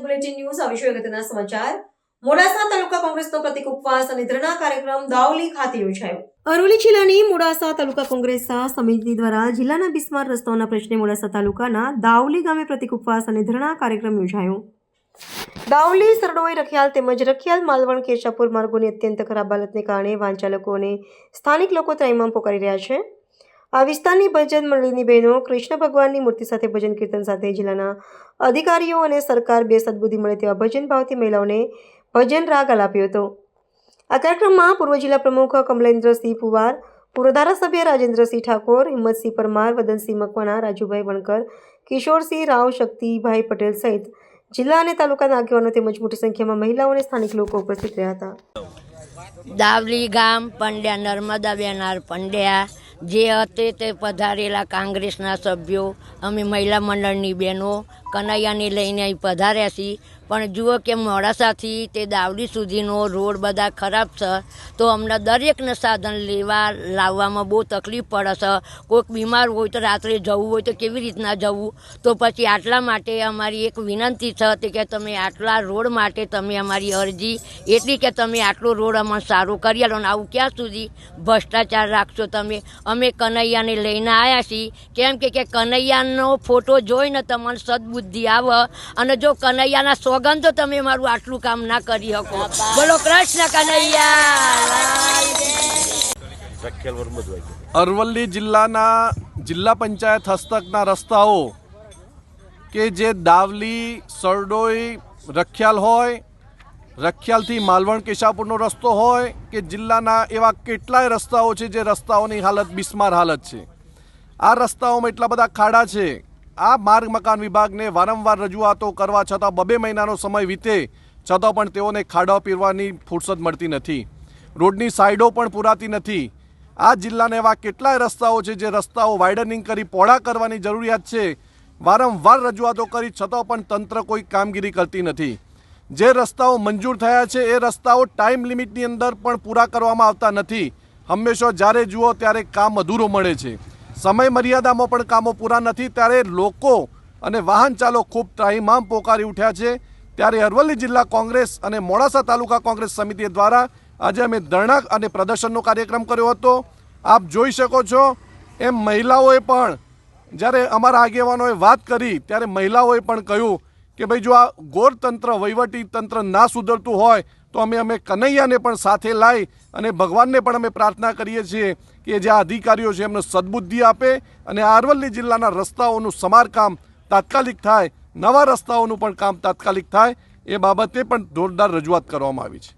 Gujarat bulletin news આવી અગત્યના સમાચાર। મોડાસા તાલુકા કોંગ્રેસનો પ્રતિક ઉપવાસ અને ધરણા કાર્યક્રમ દાવલી ખાતે યોજાયો। અરવલ્લી જિલ્લાની મોડાસા તાલુકા કોંગ્રેસ સમિતિ દ્વારા જિલ્લાના બિસ્માર રસ્તાઓના પ્રશ્ને મોડાસા તાલુકાના દાવલી ગામે પ્રતિક ઉપવાસ અને ધરણા કાર્યક્રમ યોજાયો। દાવલી સરડોઈ રખિયાલ તેમજ રખિયાલ માલવણ કેશાપુર માર્ગોની અત્યંત ખરાબ હાલતને કારણે વાહન ચાલકો અને સ્થાનિક લોકો ત્રાહિમામ પોકારી રહ્યા છે। આ વિસ્તારની ભજન મંડળીની બહેનો કૃષ્ણ ભગવાનની મૂર્તિ સાથે ભજન કીર્તન સાથે જિલ્લાના અધિકારીઓ અને સરકાર બે સદબુદ્ધિ મળે તેવા ભજન ભાવથી મહિલાઓને ભજન રાગ આલાપ્યો હતો। આ કાર્યક્રમમાં પૂર્વ જિલ્લા પ્રમુખ કમલેન્દ્રસિંહ પુવાર, પૂર્વ ધારાસભ્ય રાજેન્દ્રસિંહ ઠાકોર, હિંમતસિંહ પરમાર, વદનસિંહ મકવાણા, રાજુભાઈ વણકર, કિશોરસિંહ રાવ, શક્તિભાઈ પટેલ સહિત જિલ્લા અને તાલુકાના આગેવાનો તેમજ મોટી સંખ્યામાં મહિલાઓ અને સ્થાનિક લોકો ઉપસ્થિત રહ્યા હતા। દાવલી ગામ પંડ્યા નર્મદાબેન પંડ્યા જે હતી તે પધારેલા કોંગ્રેસના સભ્યો અમે મહિલા મંડળની બહેનો કનૈયાને લઈને અહીં પધાર્યા છીએ। પણ જુઓ કે મોડાસાથી તે દાવડી સુધીનો રોડ બધા ખરાબ છે, તો અમને દરેકને સાધન લેવા લાવવામાં બહુ તકલીફ પડે છે। કોઈક બીમાર હોય તો રાત્રે જવું હોય તો કેવી રીતના જવું? તો પછી આટલા માટે અમારી એક વિનંતી છે કે તમે આટલા રોડ માટે તમે અમારી અરજી એટલી કે તમે આટલો રોડ અમને સારો કરી આલો। આવું ક્યાં સુધી ભ્રષ્ટાચાર રાખશો તમે? અમે કનૈયાને લઈને આવ્યા છીએ કેમ કે કનૈયાનો ફોટો જોઈને તમને સદબુદ્ધિ આવે, અને જો કનૈયાના સોગંદ તો તમે મારું આટલું કામ ના કરી શકો। બોલો કૃષ્ણ કનૈયા। અરવલ્લી જિલ્લાના જિલ્લા પંચાયત હસ્તકના રસ્તાઓ કે જે દાવલી, સરડોઈ, રખિયાલ હોય, રખિયાલથી માલવણ કેશાપુરનો રસ્તો હોય કે જિલ્લાના એવા કેટલાય રસ્તાઓ છે જે રસ્તાઓની હાલત બિસ્માર હાલત છે। આ રસ્તાઓમાં એટલા બધા ખાડા છે। આ માર્ગ મકાન વિભાગને વારંવાર રજૂઆતો કરવા છતાં 2 મહિનાનો સમય વીતે છતાં પણ તેઓને ખાડા પીરવાની ફુરસદ મળતી નથી। રોડની સાઈડો પણ પૂરાતી નથી। આ જિલ્લાના એવા કેટલાય રસ્તાઓ છે જે રસ્તાઓ વાઇડનિંગ કરી પહોળા કરવાની જરૂરિયાત છે। વારંવાર રજૂઆતો કરી છતાં પણ તંત્ર કોઈ કામગીરી કરતી નથી। જે રસ્તાઓ મંજૂર થયા છે એ રસ્તાઓ ટાઈમ લિમિટની અંદર પણ પૂરા કરવામાં આવતા નથી। હંમેશા જ્યારે જુઓ ત્યારે કામ અધૂરો મળે છે। સમય મર્યાદામાં પણ કામો પૂરા નથી, ત્યારે લોકો અને વાહન ચાલકો ખૂબ ત્રાહિમામ પોકારી ઉઠ્યા છે। ત્યારે અરવલ્લી જિલ્લા કોંગ્રેસ અને મોડાસા તાલુકા કોંગ્રેસ સમિતિ દ્વારા આજે અમે ધરણા અને પ્રદર્શનનો કાર્યક્રમ કર્યો હતો। આપ જોઈ શકો છો એમ મહિલાઓએ પણ જ્યારે અમારા આગેવાનોએ વાત કરી ત્યારે મહિલાઓએ પણ કહ્યું કે ભાઈ જો આ ગોરતંત્ર વહીવટી તંત્ર ના સુધરતું હોય તો અમે કનૈયાને પણ સાથે લાવી અને ભગવાનને પણ અમે પ્રાર્થના કરીએ છીએ કે જે આ અધિકારીઓ છે એમને સદબુદ્ધિ આપે અને આ અરવલ્લી જિલ્લાના રસ્તાઓનું સમારકામ તાત્કાલિક થાય, નવા રસ્તાઓનું પણ કામ તાત્કાલિક થાય, એ બાબતે પણ જોરદાર રજૂઆત કરવામાં આવી છે।